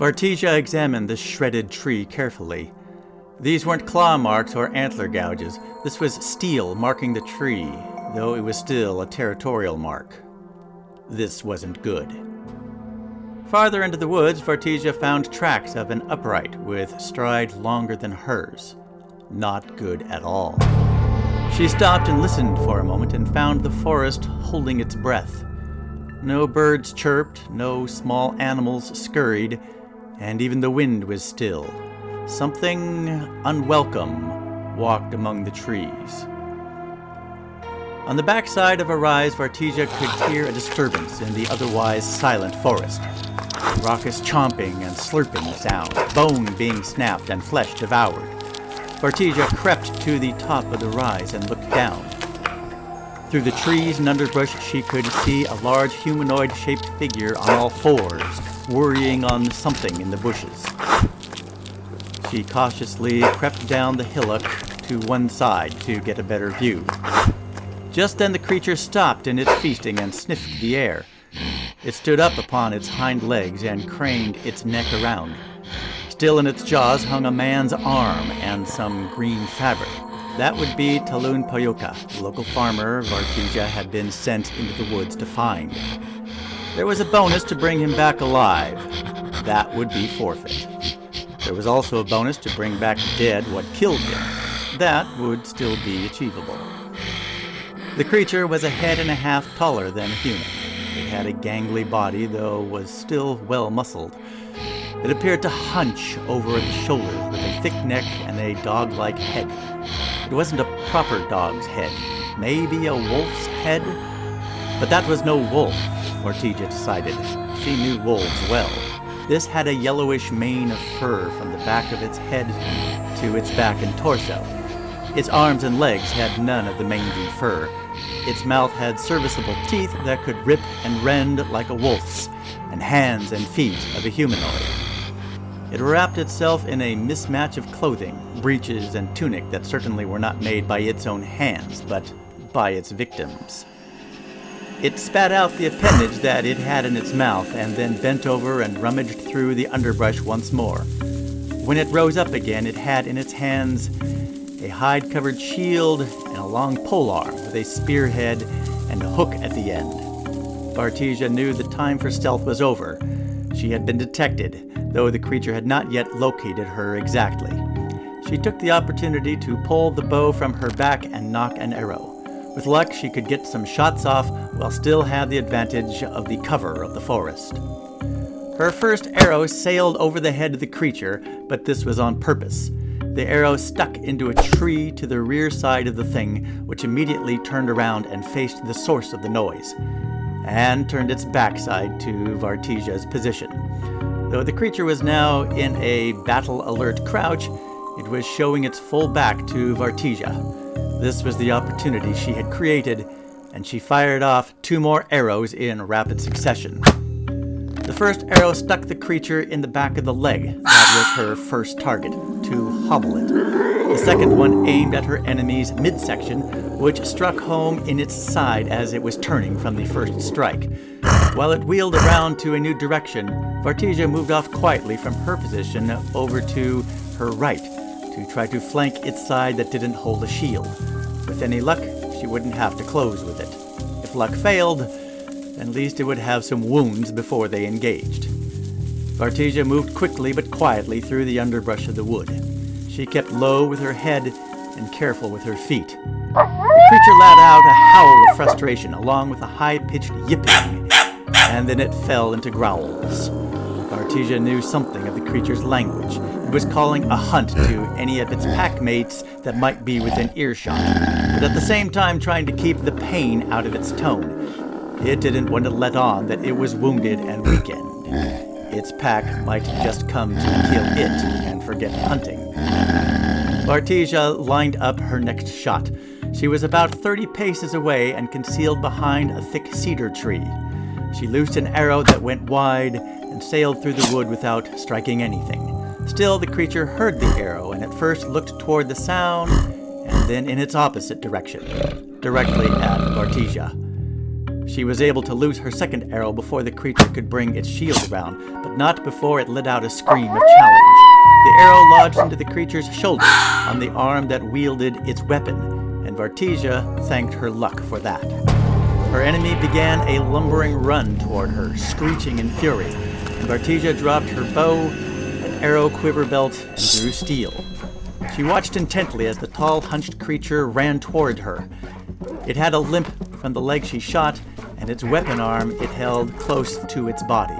Vatija examined the shredded tree carefully. These weren't claw marks or antler gouges. This was steel marking the tree, though it was still a territorial mark. This wasn't good. Farther into the woods, Vatija found tracks of an upright with stride longer than hers. Not good at all. She stopped and listened for a moment and found the forest holding its breath. No birds chirped, no small animals scurried, and even the wind was still. Something unwelcome walked among the trees. On the backside of a rise, Vatija could hear a disturbance in the otherwise silent forest. Raucous chomping and slurping sound, bone being snapped and flesh devoured. Vatija crept to the top of the rise and looked down. Through the trees and underbrush, she could see a large humanoid-shaped figure on all fours, worrying on something in the bushes. She cautiously crept down the hillock to one side to get a better view. Just then the creature stopped in its feasting and sniffed the air. It stood up upon its hind legs and craned its neck around. Still in its jaws hung a man's arm and some green fabric. That would be Talun Payoka, the local farmer Vatija had been sent into the woods to find. There was a bonus to bring him back alive. That would be forfeit. There was also a bonus to bring back dead what killed him. That would still be achievable. The creature was a head and a half taller than a human. It had a gangly body, though was still well muscled. It appeared to hunch over the shoulders with a thick neck and a dog-like head. It wasn't a proper dog's head. Maybe a wolf's head? But that was no wolf, Vatija decided. She knew wolves well. This had a yellowish mane of fur from the back of its head to its back and torso. Its arms and legs had none of the mangy fur. Its mouth had serviceable teeth that could rip and rend like a wolf's, and hands and feet of a humanoid. It wrapped itself in a mismatch of clothing, breeches and tunic that certainly were not made by its own hands, but by its victims. It spat out the appendage that it had in its mouth and then bent over and rummaged through the underbrush once more. When it rose up again, it had in its hands a hide-covered shield and a long polearm with a spearhead and a hook at the end. Vatija knew the time for stealth was over. She had been detected, though the creature had not yet located her exactly. She took the opportunity to pull the bow from her back and nock an arrow. With luck, she could get some shots off while still have the advantage of the cover of the forest. Her first arrow sailed over the head of the creature, but this was on purpose. The arrow stuck into a tree to the rear side of the thing, which immediately turned around and faced the source of the noise, and turned its backside to Vartija's position. Though the creature was now in a battle-alert crouch, it was showing its full back to Vatija. This was the opportunity she had created, and she fired off 2 more arrows in rapid succession. The first arrow stuck the creature in the back of the leg. That was her first target, to hobble it. The second one aimed at her enemy's midsection, which struck home in its side as it was turning from the first strike. While it wheeled around to a new direction, Vatija moved off quietly from her position over to her right to try to flank its side that didn't hold a shield. With any luck, she wouldn't have to close with it. If luck failed, at least it would have some wounds before they engaged. Vatija moved quickly but quietly through the underbrush of the wood. She kept low with her head and careful with her feet. The creature let out a howl of frustration along with a high-pitched yipping, and then it fell into growls. Vatija knew something of the creature's language. It was calling a hunt to any of its pack mates that might be within earshot, but at the same time trying to keep the pain out of its tone. It didn't want to let on that it was wounded and weakened. Its pack might just come to kill it and forget hunting. Vatija lined up her next shot. She was about 30 paces away and concealed behind a thick cedar tree. She loosed an arrow that went wide and sailed through the wood without striking anything. Still, the creature heard the arrow and at first looked toward the sound and then in its opposite direction, directly at Vatija. She was able to loose her second arrow before the creature could bring its shield around, but not before it let out a scream of challenge. The arrow lodged into the creature's shoulder on the arm that wielded its weapon, and Vatija thanked her luck for that. Her enemy began a lumbering run toward her, screeching in fury, and Vatija dropped her bow, an arrow quiver belt, and drew steel. She watched intently as the tall, hunched creature ran toward her. It had a limp from the leg she shot, and its weapon arm it held close to its body.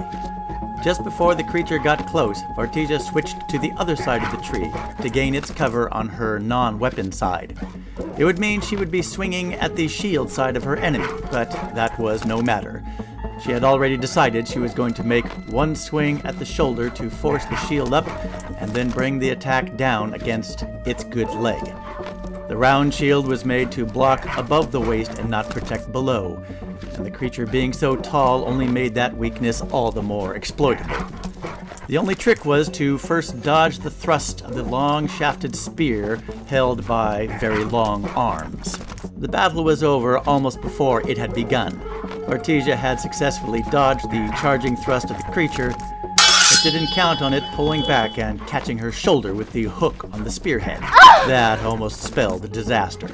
Just before the creature got close, Vatija switched to the other side of the tree to gain its cover on her non-weapon side. It would mean she would be swinging at the shield side of her enemy, but that was no matter. She had already decided she was going to make one swing at the shoulder to force the shield up, and then bring the attack down against its good leg. The round shield was made to block above the waist and not protect below, and the creature being so tall only made that weakness all the more exploitable. The only trick was to first dodge the thrust of the long-shafted spear held by very long arms. The battle was over almost before it had begun. Vatija had successfully dodged the charging thrust of the creature, but didn't count on it pulling back and catching her shoulder with the hook on the spearhead. That almost spelled disaster.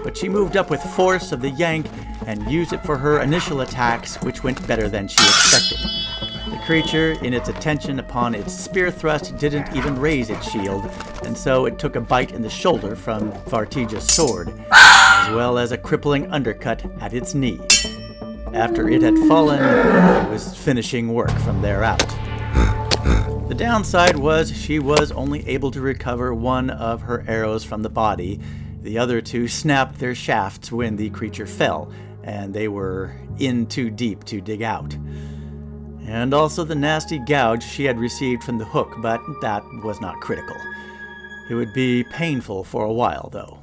But she moved up with force of the yank and used it for her initial attacks, which went better than she expected. The creature, in its attention upon its spear thrust, didn't even raise its shield, and so it took a bite in the shoulder from Vartija's sword, as well as a crippling undercut at its knee. After it had fallen, it was finishing work from there out. The downside was she was only able to recover one of her arrows from the body. The other two snapped their shafts when the creature fell, and they were in too deep to dig out. And also the nasty gouge she had received from the hook, but that was not critical. It would be painful for a while, though.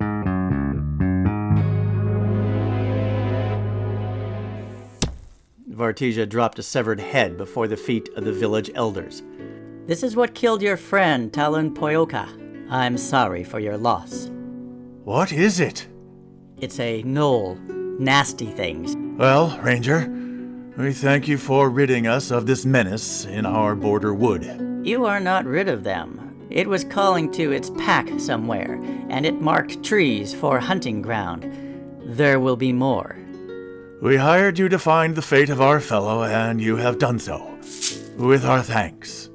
Vatija dropped a severed head before the feet of the village elders. This is what killed your friend, Talon Poyoka. I'm sorry for your loss. What is it? It's a gnoll. Nasty things. Well, Ranger, we thank you for ridding us of this menace in our border wood. You are not rid of them. It was calling to its pack somewhere, and it marked trees for hunting ground. There will be more. We hired you to find the fate of our fellow, and you have done so. With our thanks.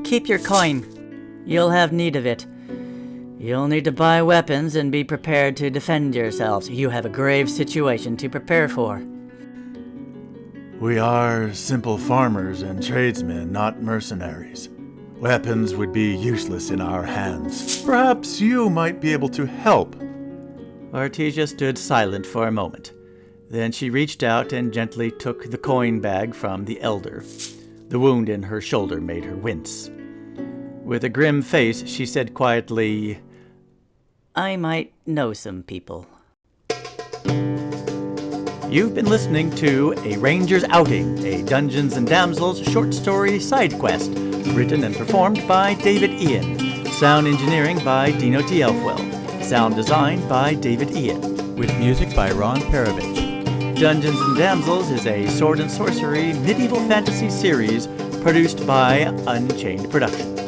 Keep your coin. You'll have need of it. You'll need to buy weapons and be prepared to defend yourselves. You have a grave situation to prepare for. We are simple farmers and tradesmen, not mercenaries. Weapons would be useless in our hands. Perhaps you might be able to help. Vatija stood silent for a moment. Then she reached out and gently took the coin bag from the elder. The wound in her shoulder made her wince. With a grim face, she said quietly, I might know some people. You've been listening to A Ranger's Outing, a Dungeons & Damsels short story side quest, written and performed by David Ian. Sound engineering by Dino T. Elfwell. Sound design by David Ian. With music by Ron Perovich. Dungeons & Damsels is a sword and sorcery medieval fantasy series produced by Unchained Productions.